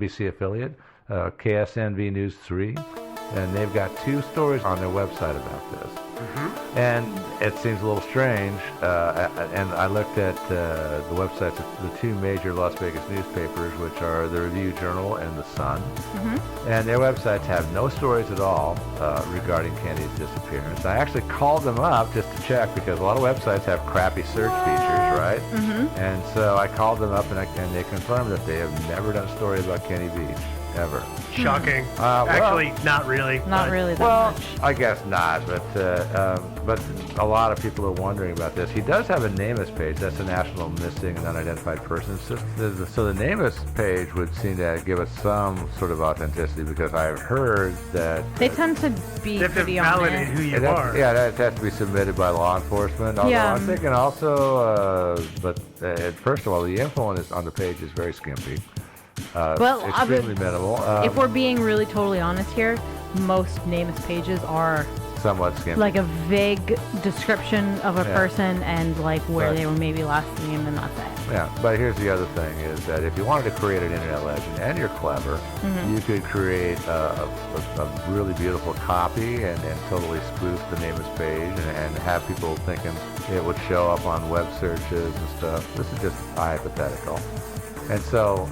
NBC affiliate, KSNV News 3, and they've got 2 stories on their website about this. Mm-hmm. And it seems a little strange, and I looked at the websites of the 2 major Las Vegas newspapers, which are the Review-Journal and the Sun, and their websites have no stories at all regarding Kenny's disappearance. I actually called them up just to check, because a lot of websites have crappy search features, right? And so I called them up, and they confirmed that they have never done a story about Kenny Beach. Ever. Shocking. Actually, not really. Not really that much. I guess not, but a lot of people are wondering about this. He does have a NamUs page. That's the National Missing and Unidentified Persons. So the NamUs page would seem to give us some sort of authenticity, because I've heard that they tend to be pretty validate who you are. Yeah, that has to be submitted by law enforcement. Although I'm thinking also, first of all, the info on the page is very skimpy. Extremely minimal. If we're being really totally honest here, most NamUs pages are somewhat skimpy. Like a vague description of a person and like where they were maybe last seen, and that's it. Yeah, but here's the other thing, is that if you wanted to create an internet legend and you're clever, you could create a really beautiful copy and totally spoof the NamUs page and have people thinking it would show up on web searches and stuff. This is just hypothetical. And so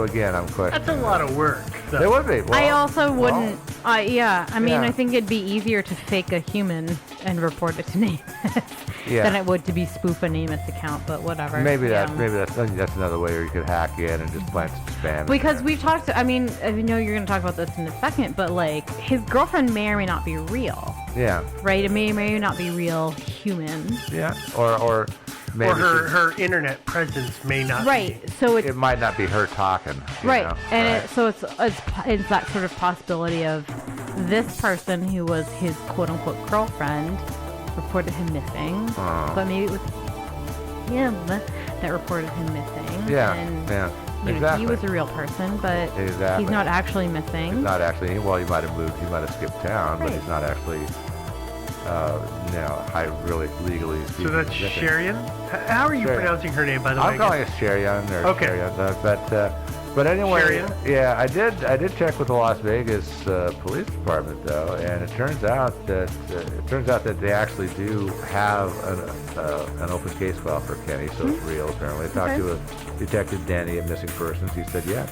again, I'm questioning. That's a lot of work. So. It would be. Well, I also wouldn't. I mean, I think it'd be easier to fake a human and report it to NamUs than it would to be spoof a NamUs account. But whatever. Maybe that's another way where you could hack in and just plant some spam. Because we've talked. I mean, I know you're going to talk about this in a second, but like his girlfriend may or may not be real. Yeah. Right. It may or may not be real humans. Yeah. Or maybe her internet presence may not be. So it might not be her talking. Right. Know? And so it's that sort of possibility of this person who was his quote-unquote girlfriend reported him missing. But maybe it was him that reported him missing. Yeah, and, exactly. He was a real person, but he's not actually missing. He's not actually. Well, he might have moved. He might have skipped town, but he's not actually... really legally. So that's Sherian? How are you pronouncing her name, by the way? I'm calling it Sherian or Sherian, but anyway, Sherian? I did check with the Las Vegas Police Department though, and it turns out that they actually do have an open case file for Kenny, so it's real apparently. I talked to a Detective Danny at Missing Persons. He said, yeah.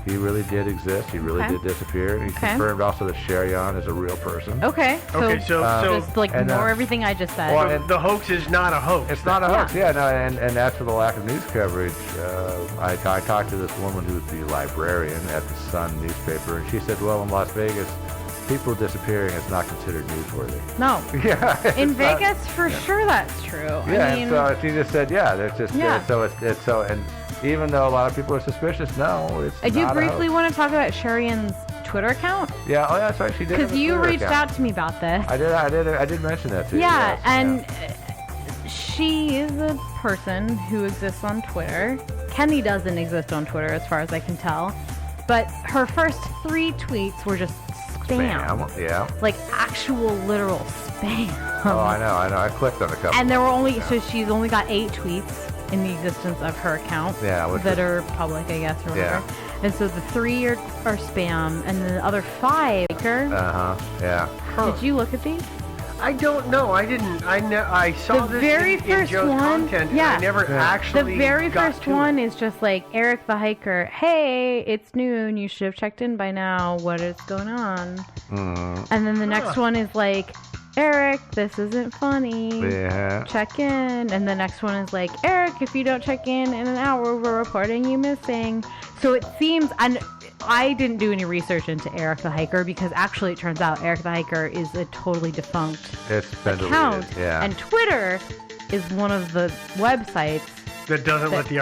He really did exist. He really did disappear. He confirmed also that Sherian is a real person. Okay. So just like ignore everything I just said. Well, the hoax is not a hoax. It's not a hoax. Yeah. No. And as for the lack of news coverage, I talked to this woman who's the librarian at the Sun newspaper, and she said, well, in Las Vegas, people disappearing is not considered newsworthy. No. Yeah. In Vegas, for sure, that's true. Yeah. I mean, and so she just said, there's just it's so and. Even though a lot of people are suspicious, no, it's I do briefly want to talk about Sherian's Twitter account. Yeah, that's right. She did. Because you reached out to me about this. I did mention that to you. Yeah, and she is a person who exists on Twitter. Kenny doesn't exist on Twitter, as far as I can tell. But her first 3 tweets were just spam. Yeah. Like actual, literal spam. Oh, I know. I clicked on a couple. And there were only so she's only got 8 tweets in the existence of her account that are public, I guess, or whatever. Yeah. And so the 3 are spam, and the other 5 yeah. Did you look at these? I don't know. I didn't. I saw the very first in Joe's one, content, and I never actually The very first one it. is just like, Eric the hiker, hey, it's noon, you should have checked in by now, what is going on? And then the next one is like, Eric, this isn't funny. Yeah. Check in. And the next one is like, Eric, if you don't check in an hour, we're reporting you missing. So it seems, and I didn't do any research into Eric the Hiker, because actually it turns out Eric the Hiker is a totally defunct account. Yeah. And Twitter is one of the websites that doesn't let the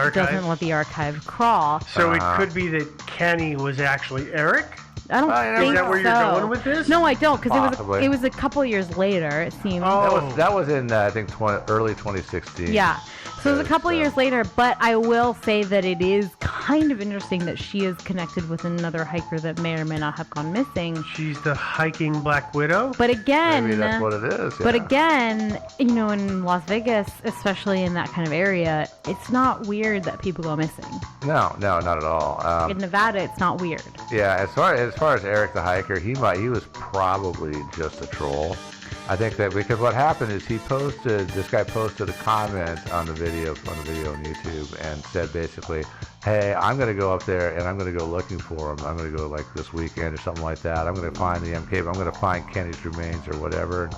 archive crawl. So it could be that Kenny was actually Eric? I don't think Is that where you're going with this? No, I don't, because it was a couple years later, it seems. That was in, I think, early 2016. Yeah. So it was a couple years later, but I will say that it is kind of interesting that she is connected with another hiker that may or may not have gone missing. She's the hiking Black Widow? But again, Maybe that's what it is. But yeah. again, in Las Vegas, especially in that kind of area, it's not weird that people go missing. No, not at all. In Nevada, it's not weird. Yeah, as far as Eric the hiker, he was probably just a troll. I think that because what happened is this guy posted a comment on the video on YouTube and said basically, hey, I'm going to go up there and I'm going to go looking for him. I'm going to go like this weekend or something like that. I'm going to find the MK, I'm going to find Kenny's remains or whatever.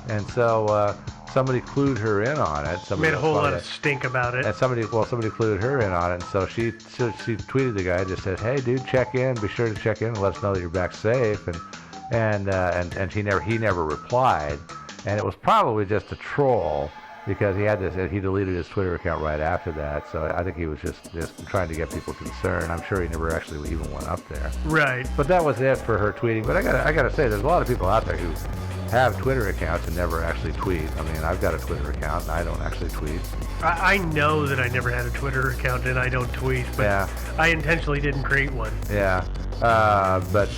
And so somebody clued her in on it. Somebody made a whole lot of stink about it. And somebody clued her in on it. And so she tweeted the guy, just said, hey, dude, check in. Be sure to check in and let us know that you're back safe. And he never replied, and it was probably just a troll because he deleted his Twitter account right after that. So I think he was just trying to get people concerned. I'm sure he never actually even went up there. Right. But that was it for her tweeting. But I gotta say, there's a lot of people out there who have Twitter accounts and never actually tweet. I mean, I've got a Twitter account and I don't actually tweet. I know that I never had a Twitter account and I don't tweet, but Yeah. I intentionally didn't create one. Yeah.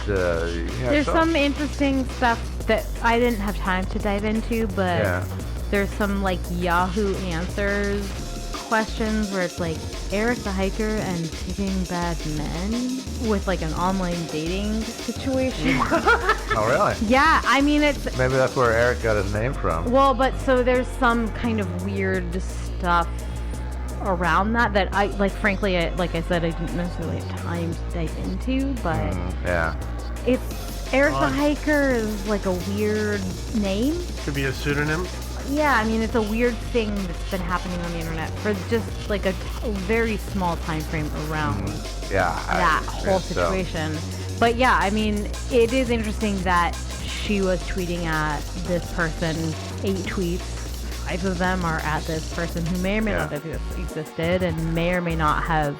There's some interesting stuff that I didn't have time to dive into, but Yeah. there's some like Yahoo Answers questions where it's like Eric the hiker and picking bad men with like an online dating situation. Oh, really? Yeah, I mean it's Maybe that's where Eric got his name from. well, but so there's some kind of weird stuff around that I like. Frankly, like I said, I didn't necessarily have time to dive into, but Yeah. it's Eric the hiker is like a weird name. Could be a pseudonym. Yeah, I mean, it's a weird thing that's been happening on the internet for just like a very small time frame around Yeah. that whole situation. But yeah, I mean, it is interesting that she was tweeting at this person, 8 tweets. 5 of them are at this person who may or may not have existed and may or may not have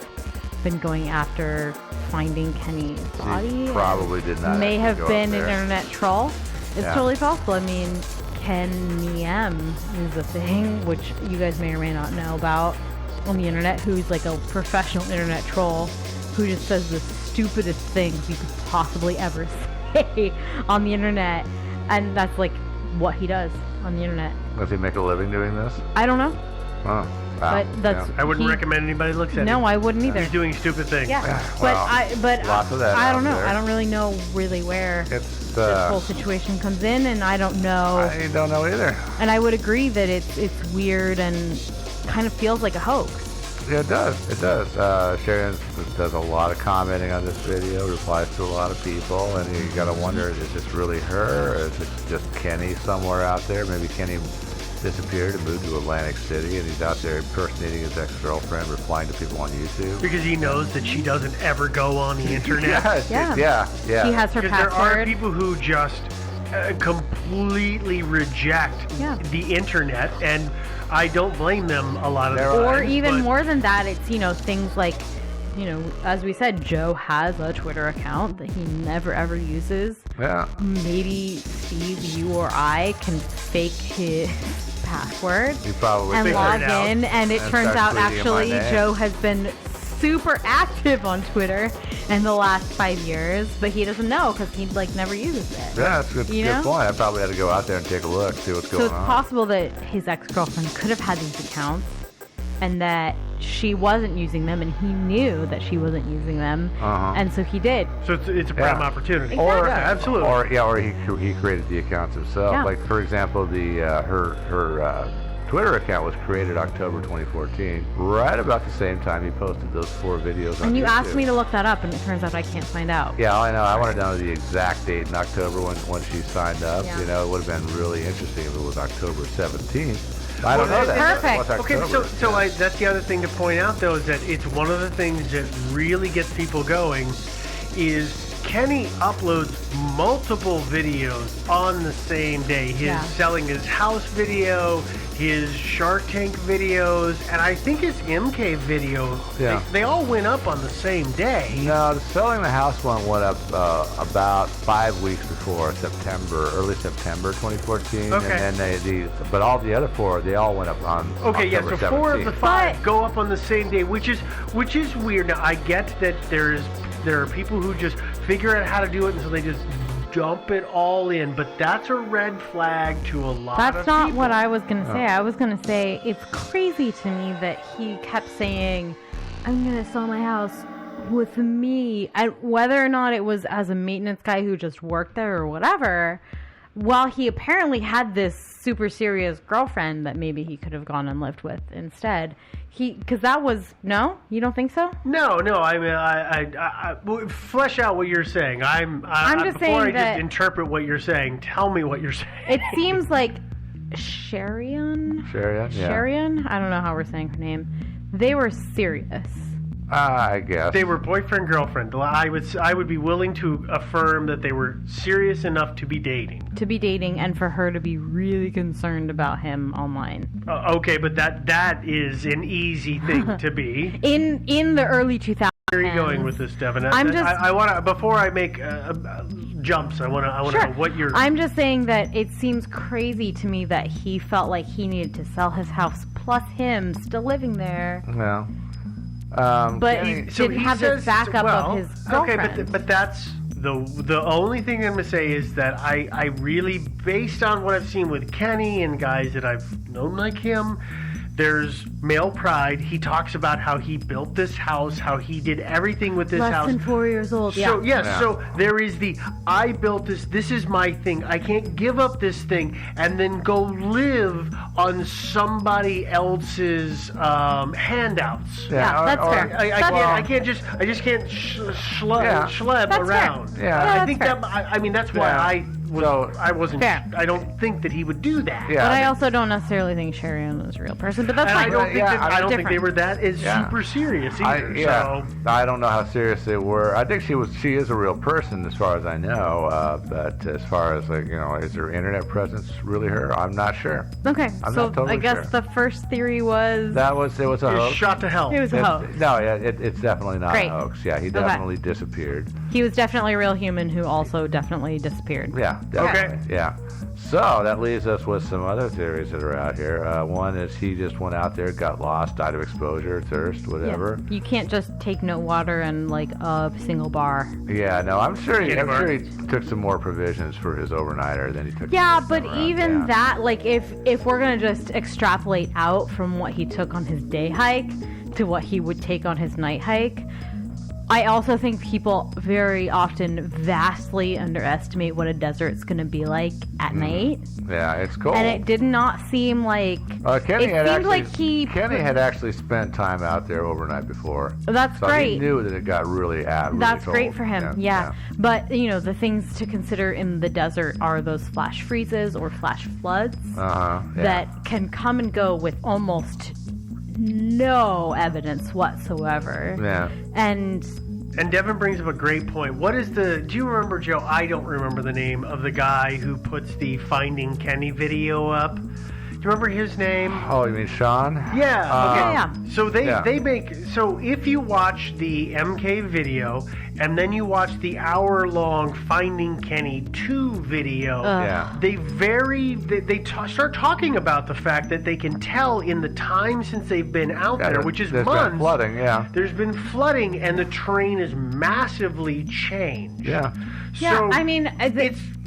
been going after finding Kenny's body. Probably did not. May actually have go been up an there. internet troll. It's totally possible. I mean, Kenny M is a thing, which you guys may or may not know about on the internet, who's like a professional internet troll who just says the stupidest things you could possibly ever say on the internet. And that's like what he does on the internet. Does he make a living doing this? I don't know. Oh, wow. But that's I wouldn't recommend anybody looks at him. No, I wouldn't either. He's doing stupid things. Yeah, Well, but lots of that I out don't know. there. I don't really know where It's this whole situation comes in, and I don't know. I don't know either. And I would agree that it's weird and kind of feels like a hoax. Yeah, it does. It does. Sharon does a lot of commenting on this video, replies to a lot of people, and you gotta wonder, is this really her, or is it just Kenny somewhere out there? Maybe Kenny disappeared and moved to Atlantic City, and he's out there impersonating his ex-girlfriend, replying to people on YouTube. Because he knows that she doesn't ever go on the internet. Yeah. Yeah. He has her Because there are password. people who just completely reject the internet, and I don't blame them a lot of the time. Or even but more than that, it's, things like, as we said, Joe has a Twitter account that he never ever uses. Yeah. Maybe Steve, you or I can fake his password You probably and figured log it out. in, and it and turns start out tweeting in my actually name. Joe has been super active on Twitter in the last 5 years, but he doesn't know because he never uses it. Yeah, that's a good, You know? good point. I probably had to go out there and take a look, see what's So going it's on. possible that his ex-girlfriend could have had these accounts and that she wasn't using them, and he knew that she wasn't using them, and so he did. So it's a prime opportunity. Exactly. Yeah, absolutely. Or he created the accounts himself. Yeah. Like, for example, the her Twitter account was created October 2014, right about the same time he posted those 4 videos on And you YouTube. asked me to look that up, and it turns out I can't find out. Yeah, I know. I want to know the exact date in October when she signed up. Yeah. It would have been really interesting if it was October 17th. I don't know Well, that. Perfect. What's Okay, October? so that's the other thing to point out, though, is that it's one of the things that really gets people going is Kenny uploads multiple videos on the same day. His selling his house video, his Shark Tank videos, and I think his MK video. Yeah. They all went up on the same day. No, the selling the house one went up about 5 weeks before early September 2014. Okay. And then but all the other 4, they all went up on Okay, yeah, October so 17th. 4 of the 5 go up on the same day, which is weird. Now, I get that there are people who just figure out how to do it, and so they just dump it all in, but that's a red flag to a lot of people. That's not what I was going to say. I was going to say it's crazy to me that he kept saying, I'm going to sell my house with me. And whether or not it was as a maintenance guy who just worked there or whatever, while he apparently had this super serious girlfriend that maybe he could have gone and lived with instead. Because that was, no? You don't think so? No. I mean, I flesh out what you're saying. I'm just before saying I that just interpret what you're saying. Tell me what you're saying. it seems like Sharian? Sharian, yeah. Sharian? I don't know how we're saying her name. They were serious. I guess. They were boyfriend girlfriend. I would be willing to affirm that they were serious enough to be dating. To be dating, and for her to be really concerned about him online. Okay, but that is an easy thing to be. In the early 2000s. Where are you going with this, Devin? I want to, before I make jumps, I want to Sure. know what you're... I'm just saying that it seems crazy to me that he felt like he needed to sell his house plus him still living there. Well... but he didn't have this backup of his girlfriend. Okay, but that's the only thing I'm going to say is that I really, based on what I've seen with Kenny and guys that I've known like him, there's male pride. He talks about how he built this house, how he did everything with this house. Less than 4 years old, yeah. So, so there is I built this is my thing. I can't give up this thing and then go live on somebody else's handouts. Yeah, that's fair. I just can't schleb That's around. fair. Yeah. Yeah, I think that's I mean, that's why I wasn't. Fair. I don't think that he would do that. Yeah. But I also don't necessarily think Sharian was a real person. But that's And fine. I don't think they Different. were that super serious either. I don't know how serious they were. I think she is a real person as far as I know. But as far as is her internet presence really her? I'm not sure. Okay, I'm so not totally I guess sure. the first theory was It was a He's hoax. shot to hell. it was a hoax. No, yeah, it's definitely not Great. a hoax. Yeah, he definitely disappeared. He was definitely a real human who also definitely disappeared. Yeah, definitely. Yeah. So that leaves us with some other theories that are out here. One is he just went out there, got lost, died of exposure, thirst, whatever. Yeah. You can't just take no water and like a single bar. Yeah, no, I'm sure he took some more provisions for his overnighter than he took. Yeah, this but time around. even Yeah. that, like if we're gonna just extrapolate out from what he took on his day hike to what he would take on his night hike, I also think people very often vastly underestimate what a desert's going to be like at night. Yeah, it's cold. And it did not seem like... Kenny it seemed like he... Kenny had actually spent time out there overnight before. That's so great. He knew that it got really That's cold. great for him, yeah. But, the things to consider in the desert are those flash freezes or flash floods that can come and go with almost no evidence whatsoever. Yeah. And Devin brings up a great point. Do you remember, Joe? I don't remember the name of the guy who puts the Finding Kenny video up. Do you remember his name? Oh, you mean Sean? Yeah. Okay. Yeah. So they make, so if you watch the MK video and then you watch the hour-long Finding Kenny 2 video, they start talking about the fact that they can tell in the time since they've been out there, which is there's months. Been flooding, yeah. There's been flooding and the terrain is massively changed. Yeah. Yeah, So I mean...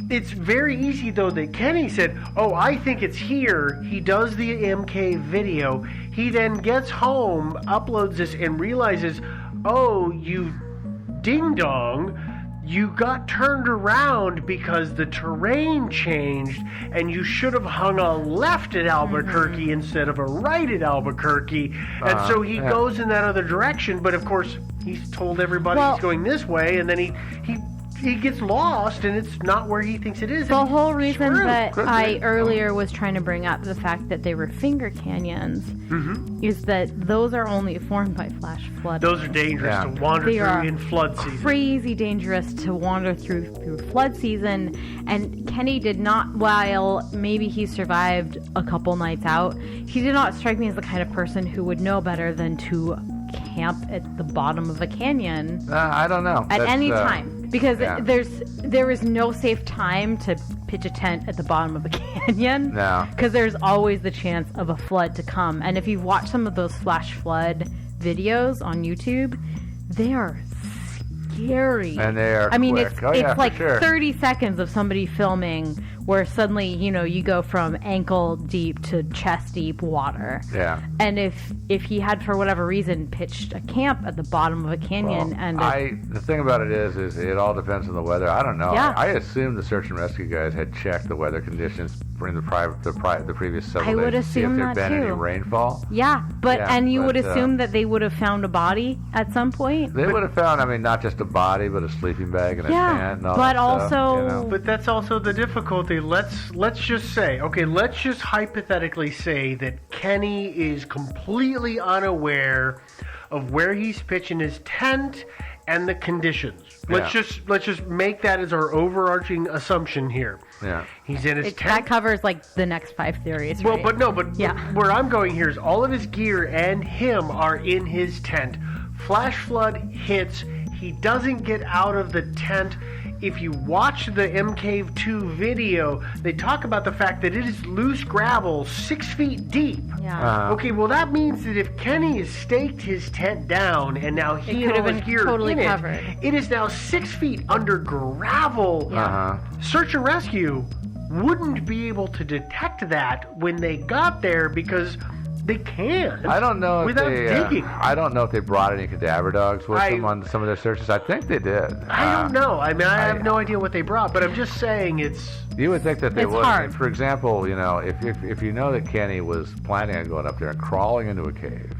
it's very easy, though, that Kenny said, oh, I think it's here. He does the MK video. He then gets home, uploads this, and realizes, oh, you ding-dong, you got turned around because the terrain changed, and you should have hung a left at Albuquerque instead of a right at Albuquerque. And so he goes in that other direction, but, of course, he's told everybody he's going this way, and then he he gets lost and it's not where he thinks it is. The and whole he's reason screwed. that I earlier was trying to bring up the fact that they were finger canyons is that those are only formed by flash flood. Those are dangerous to wander They through are in flood season. crazy dangerous to wander through flood season. And Kenny did not, while maybe he survived a couple nights out, he did not strike me as the kind of person who would know better than to camp at the bottom of a canyon I don't know. at That's, any time. Because yeah. there is no safe time to pitch a tent at the bottom of a canyon. No. Because there's always the chance of a flood to come. And if you've watched some of those flash flood videos on YouTube, they are scary. And they are I mean, quick. it's like for sure. 30 seconds of somebody filming where suddenly, you go from ankle deep to chest deep water. Yeah. And if he had, for whatever reason, pitched a camp at the bottom of a canyon, The thing about it is it all depends on the weather. I don't know. Yeah. I assume the search and rescue guys had checked the weather conditions in the previous several days I would to see if assume there'd that been any too. rainfall. Yeah, but you would but, assume that they would have found a body at some point. They would have found, not just a body, but a sleeping bag and a tent and all but that also, stuff, you know? But that's also the difficulty. Let's just say, let's just hypothetically say that Kenny is completely unaware of where he's pitching his tent and the conditions. Let's just make that as our overarching assumption here. Yeah. He's in his that tent. covers like the next 5 theories. Well, right? Yeah. where I'm going here is all of his gear and him are in his tent. Flash flood hits. He doesn't get out of the tent. If you watch the M Cave 2 video, they talk about the fact that it is loose gravel 6 feet deep. Yeah. Okay, well that means that if Kenny has staked his tent down and now he could and all have his been gear totally in covered. it is now 6 feet under gravel. Search and rescue wouldn't be able to detect that when they got there because they can't. I don't know if without they. digging. I don't know if they brought any cadaver dogs with them on some of their searches. I think they did. I don't know. I have no idea what they brought, but I'm just saying it's. You would think that they It's would. hard. For example, if you know that Kenny was planning on going up there and crawling into a cave,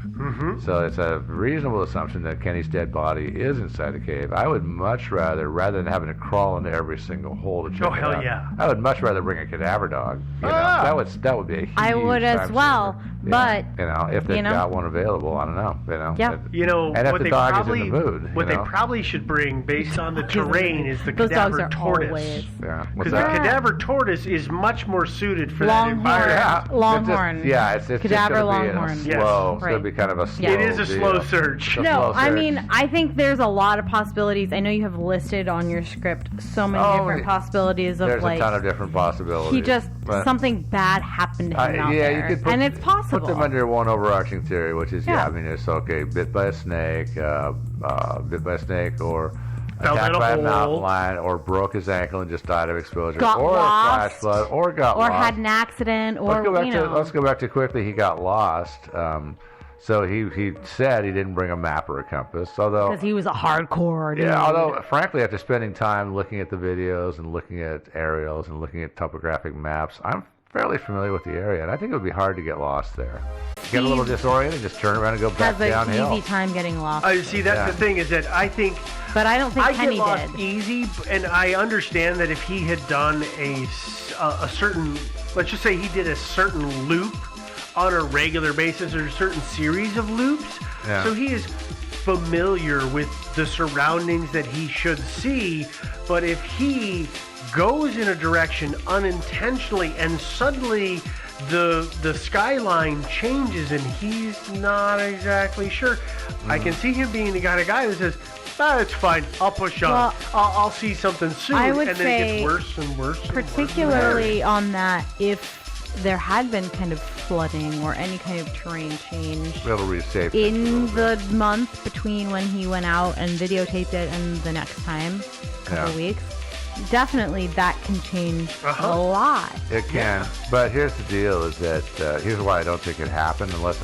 so it's a reasonable assumption that Kenny's dead body is inside a cave. I would much rather than having to crawl into every single hole to check it out, yeah. I would much rather bring a cadaver dog. That would be a huge I would as time well, saver. but if they got one available, I don't know. Yeah. And if what the they dog probably is in the mood, what they probably should bring based on the terrain is the Those dogs cadaver are tortoise. always Yeah. What's Because the that? cadaver tortoise is much more suited for that Longhorn. environment. Yeah, Longhorn. it's just Cadaver gonna be longhorn. slow. Yes. It's going Right. to be kind of a slow. It is a slow deal. search. It's a No, slow I search. mean, I think there's a lot of possibilities. I know you have listed on your script so many different possibilities of there's like a ton of different possibilities. he just but something bad happened to him out yeah, there, you could put, and it's possible. Put them under one overarching theory, which is Yeah. it's okay, bit by a snake, or Fell attacked in a by a hole. mountain lion, or broke his ankle and just died of exposure, Got or lost, a flash flood, or got or lost. had an accident, or Let's go back to quickly. He got lost. So he said he didn't bring a map or a compass, although because he was a hardcore dude. yeah, although frankly, after spending time looking at the videos and looking at aerials and looking at topographic maps, I'm fairly familiar with the area, and I think it would be hard to get lost there. Get a little disoriented, just turn around and go back has an downhill. easy time getting lost. See, that's the thing is that I think but I don't think I Kenny get lost did. easy, and I understand that if he had done a certain, let's just say he did a certain loop on a regular basis or a certain series of loops, so he is familiar with the surroundings that he should see. But if he goes in a direction unintentionally and suddenly the skyline changes and he's not exactly sure, I can see him being the kind of guy that says, it's fine, I'll push on. Well, I'll see something soon. I would and then say it gets worse and worse. particularly on that, if there had been kind of flooding or any kind of terrain change It'll reshape in the month between when he went out and videotaped it and the next time, a couple weeks, definitely that can change a lot. It can, but here's the deal: is that here's why I don't think it happened unless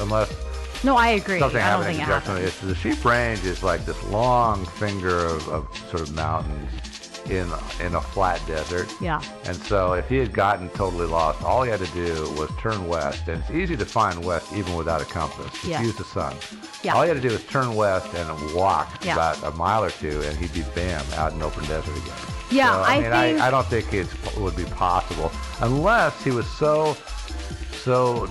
No, I agree. something I don't happened think it in conjunction. happened. It's the Sheep Range is like this long finger of sort of mountains, in a flat desert. Yeah. And so if he had gotten totally lost, all he had to do was turn west. And it's easy to find west even without a compass. Just Yeah. use the sun. Yeah. All he had to do was turn west and walk Yeah. about a mile or two, and he'd be bam out in open desert again. Yeah, so, I mean, think- I don't think it would be possible unless he was so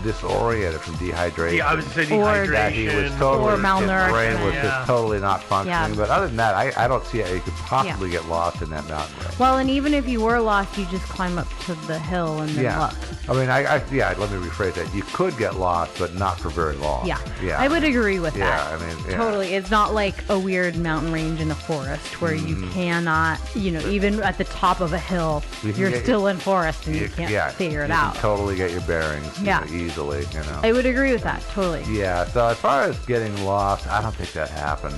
disoriented from dehydration. Yeah, I was saying Or- dehydration. That he was totally, Or malnourishment. his brain was Yeah. just totally not functioning. Yeah. But other than that, I don't see how you could possibly get lost in that mountain range. Well, and even if you were lost, you just climb up to the hill and then Yeah. look. I mean, let me rephrase that. You could get lost, but not for very long. Yeah. Yeah. I would agree with Yeah, that. I mean, yeah. Totally. It's not like a weird mountain range in a forest where you Mm-hmm. cannot, even at the top of a hill, You can you're get- still in forest and you can't figure it you out. can totally get your bearings Yeah. easily, I would agree with that, totally. Yeah, so as far as getting lost, I don't think that happened.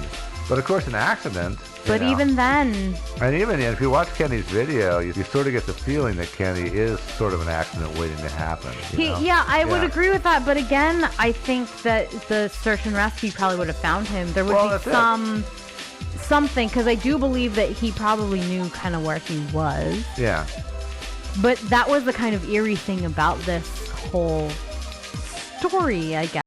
But of course, an accident. But even then, And even if you watch Kenny's video, you sort of get the feeling that Kenny is sort of an accident waiting to happen. you know? I would Yeah. agree with that. But again, I think that the search and rescue probably would have found him. There would Well, be that's it. something, because I do believe that he probably knew kind of where he was. Yeah. But that was the kind of eerie thing about this whole story, I guess.